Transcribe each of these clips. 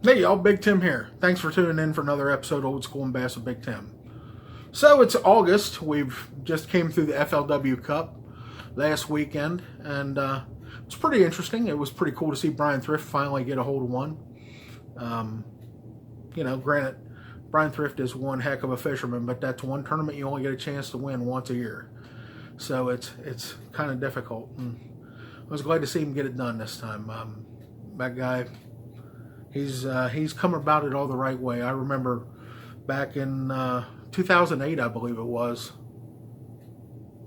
Hey y'all, Big Tim here. Thanks for tuning in for another episode of Old School and Bass with Big Tim. So it's August. We've just came through the FLW Cup last weekend, and it's pretty interesting. It was pretty cool to see Brian Thrift finally get a hold of one. Granted, Brian Thrift is one heck of a fisherman, but that's one tournament you only get a chance to win once a year. So it's kind of difficult. And I was glad to see him get it done this time. That guy, he's come about it all the right way. I remember back in 2008, I believe it was,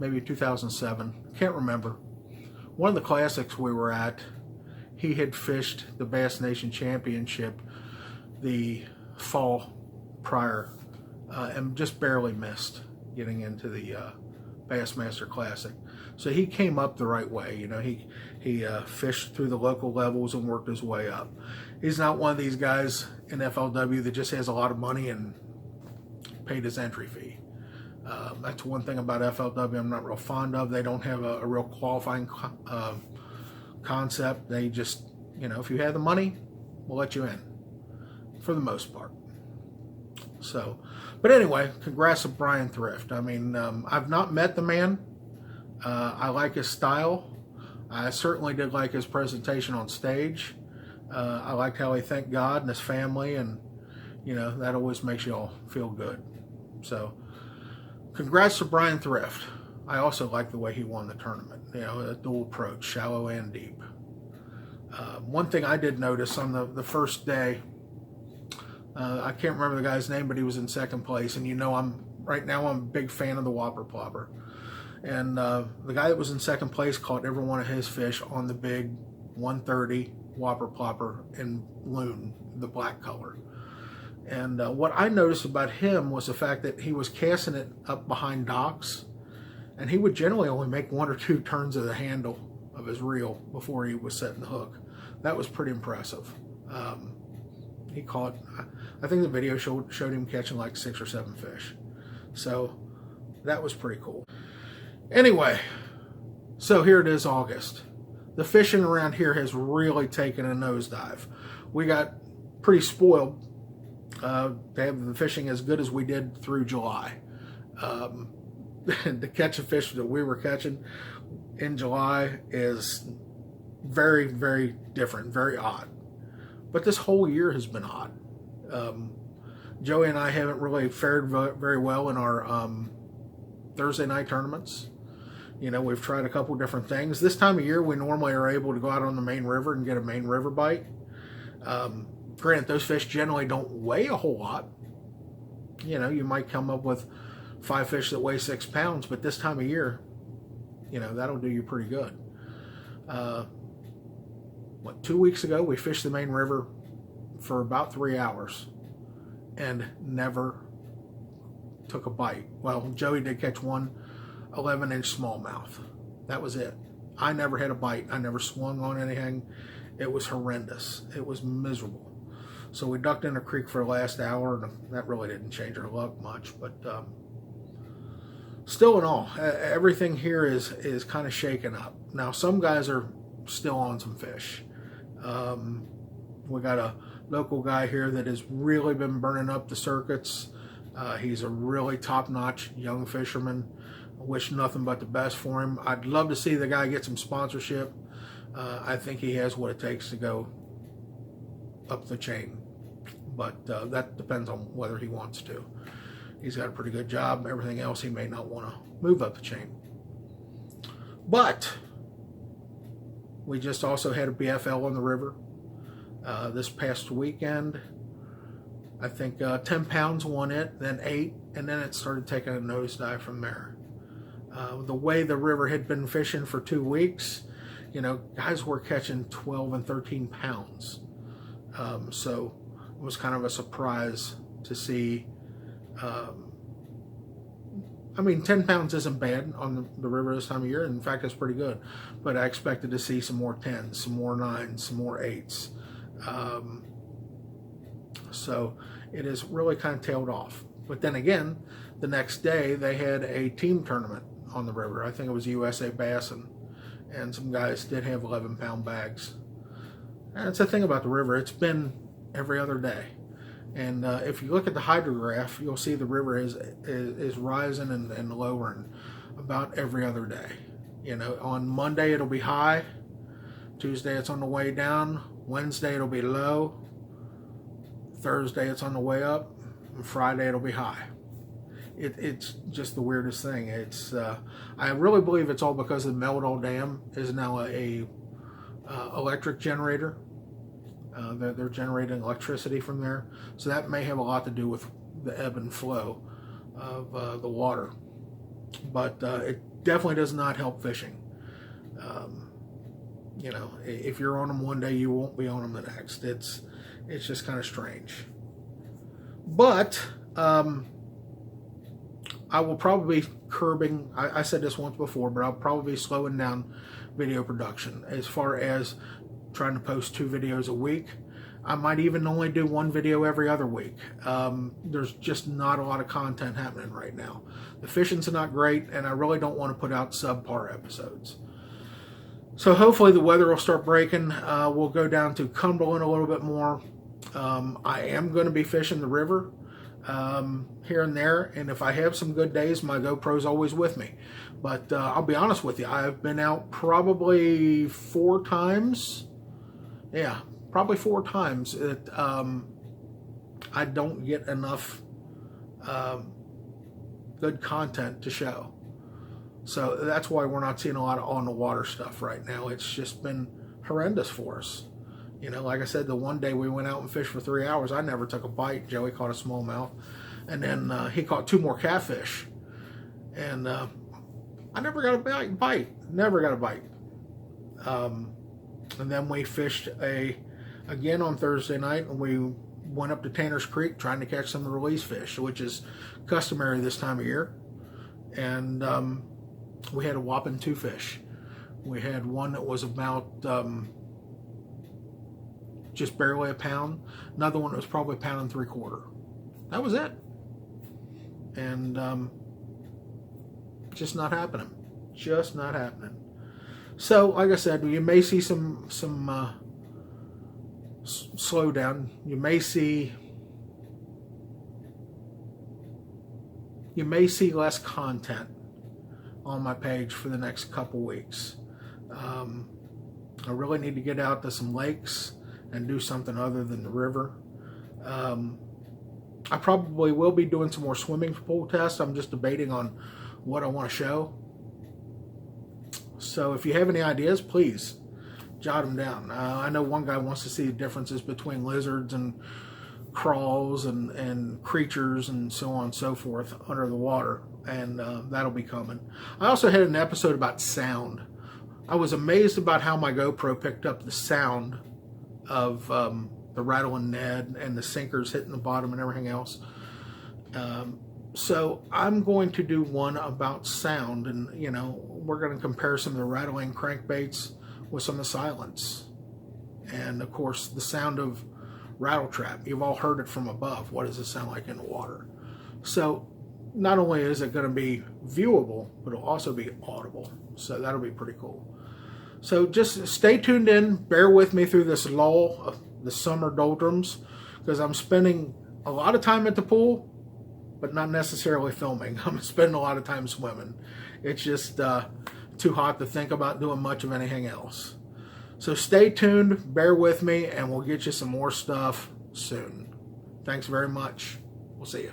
maybe 2007, can't remember. One of the classics we were at, he had fished the Bass Nation Championship the fall prior and just barely missed getting into the Bassmaster Classic. So he came up the right way. You know, he fished through the local levels and worked his way up. He's not one of these guys in FLW that just has a lot of money and paid his entry fee. That's one thing about FLW I'm not real fond of. They don't have a real qualifying concept. They just, if you have the money, we'll let you in, for the most part. So, but anyway, congrats to Brian Thrift. I mean, I've not met the man. I like his style. I certainly did like his presentation on stage. I liked how he thanked God and his family, and that always makes you all feel good. So, congrats to Brian Thrift. I also like the way he won the tournament. A dual approach, shallow and deep. One thing I did notice on the first day, I can't remember the guy's name, but he was in second place. And I'm a big fan of the Whopper Plopper. And the guy that was in second place caught every one of his fish on the big 130 Whopper Plopper in Loon, the black color. And what I noticed about him was the fact that he was casting it up behind docks, and he would generally only make one or two turns of the handle of his reel before he was setting the hook. That was pretty impressive. He caught, I think the video showed him catching like 6 or 7 fish. So that was pretty cool. Anyway, so here it is, August. The fishing around here has really taken a nosedive. We got pretty spoiled to have the fishing as good as we did through July. To catch a fish that we were catching in July is very, very different, very odd. But this whole year has been odd. Joey and I haven't really fared very well in our Thursday night tournaments. We've tried a couple different things. This time of year, we normally are able to go out on the main river and get a main river bite. Granted, those fish generally don't weigh a whole lot. You might come up with 5 fish that weigh 6 pounds, but this time of year, that'll do you pretty good. 2 weeks ago, we fished the main river for about 3 hours and never took a bite. Well, Joey did catch one 11-inch smallmouth. That was it. I never had a bite. I never swung on anything. It was horrendous. It was miserable. So we ducked in a creek for the last hour, and that really didn't change our luck much. But still in all, everything here is kind of shaken up. Now, some guys are still on some fish. We got a local guy here that has really been burning up the circuits. He's a really top-notch young fisherman. I wish nothing but the best for him. I'd love to see the guy get some sponsorship. I think he has what it takes to go up the chain. But that depends on whether he wants to. He's got a pretty good job. Everything else, he may not want to move up the chain. But we just also had a BFL on the river this past weekend. I think 10 pounds won it, then 8, and then it started taking a nosedive from there. The way the river had been fishing for 2 weeks, guys were catching 12 and 13 pounds. So it was kind of a surprise to see. 10 pounds isn't bad on the river this time of year. In fact, it's pretty good. But I expected to see some more 10s, some more 9s, some more 8s. So it has really kind of tailed off. But then again, the next day they had a team tournament on the river. I think it was USA Bass, and some guys did have 11-pound bags. And it's the thing about the river. It's been every other day. And if you look at the hydrograph, you'll see the river is rising and lowering about every other day. You know, on Monday it'll be high, Tuesday it's on the way down, Wednesday it'll be low, Thursday it's on the way up, and Friday it'll be high. It's just the weirdest thing. It's I really believe it's all because the Meldal Dam is now a electric generator. They're generating electricity from there, so that may have a lot to do with the ebb and flow of the water. But it definitely does not help fishing. You know, if you're on them one day, you won't be on them the next. It's just kind of strange. But I will probably be curbing, I said this once before, but I'll probably be slowing down video production as far as trying to post 2 videos a week. I might even only do 1 video every other week. There's just not a lot of content happening right now. The fishing's not great, and I really don't want to put out subpar episodes. So hopefully the weather will start breaking. We'll go down to Cumberland a little bit more. I am going to be fishing the river here and there, and if I have some good days, my GoPro's always with me. But I'll be honest with you, I've been out probably 4 times. Yeah, probably 4 times. I don't get enough good content to show. So that's why we're not seeing a lot of on the water stuff right now. It's just been horrendous for us. You know, like I said, the one day we went out and fished for 3 hours, I never took a bite. Joey caught a smallmouth, and then he caught 2 more catfish. And I never got a bite. Never got a bite. And then we fished again on Thursday night, and we went up to Tanner's Creek trying to catch some release fish, which is customary this time of year. And we had a whopping 2 fish. We had one that was about just barely a pound. Another one that was probably 1 3/4 pounds. That was it. And just not happening. Just not happening. So, like I said, you may see some slowdown. You may see less content on my page for the next couple weeks. I really need to get out to some lakes and do something other than the river. I probably will be doing some more swimming pool tests. I'm just debating on what I want to show. So if you have any ideas, please jot them down. I know one guy wants to see the differences between lizards and crawls and creatures and so on and so forth under the water, and that'll be coming. I also had an episode about sound. I was amazed about how my GoPro picked up the sound of the rattling Ned and the sinkers hitting the bottom and everything else. So I'm going to do one about sound, and you know, we're going to compare some of the rattling crankbaits with some of the silence, and of course the sound of rattle trap. You've all heard it from above. What does it sound like in the water? So not only is it going to be viewable, but it'll also be audible. So that'll be pretty cool. So just stay tuned in. Bear with me through this lull of the summer doldrums, because I'm spending a lot of time at the pool, but not necessarily filming. I'm spending a lot of time swimming. It's just too hot to think about doing much of anything else. So stay tuned, bear with me, and we'll get you some more stuff soon. Thanks very much. We'll see you.